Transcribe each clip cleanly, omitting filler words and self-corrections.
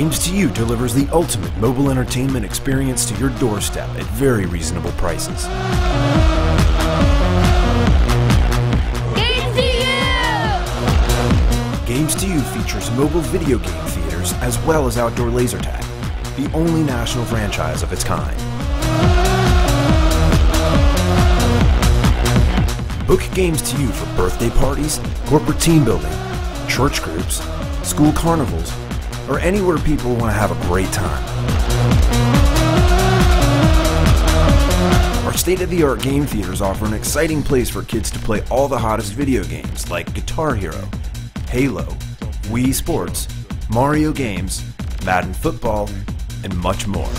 Games to You delivers the ultimate mobile entertainment experience to your doorstep at very reasonable prices. Games to You features mobile video game theaters as well as outdoor laser tag, the only national franchise of its kind. Book Games to You for birthday parties, corporate team building, church groups, school carnivals, or anywhere people want to have a great time. Our state-of-the-art game theaters offer an exciting place for kids to play all the hottest video games like Guitar Hero, Halo, Wii Sports, Mario games, Madden Football, and much more.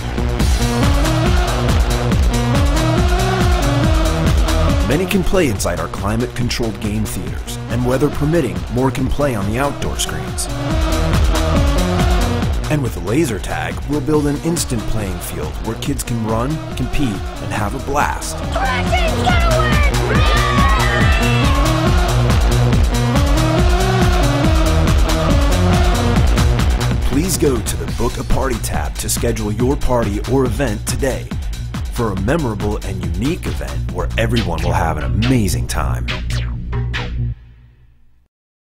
Many can play inside our climate-controlled game theaters, and weather permitting, more can play on the outdoor screens. And with laser tag, we'll build an instant playing field where kids can run, compete, and have a blast. Please go to the Book a Party tab to schedule your party or event today for a memorable and unique event where everyone will have an amazing time.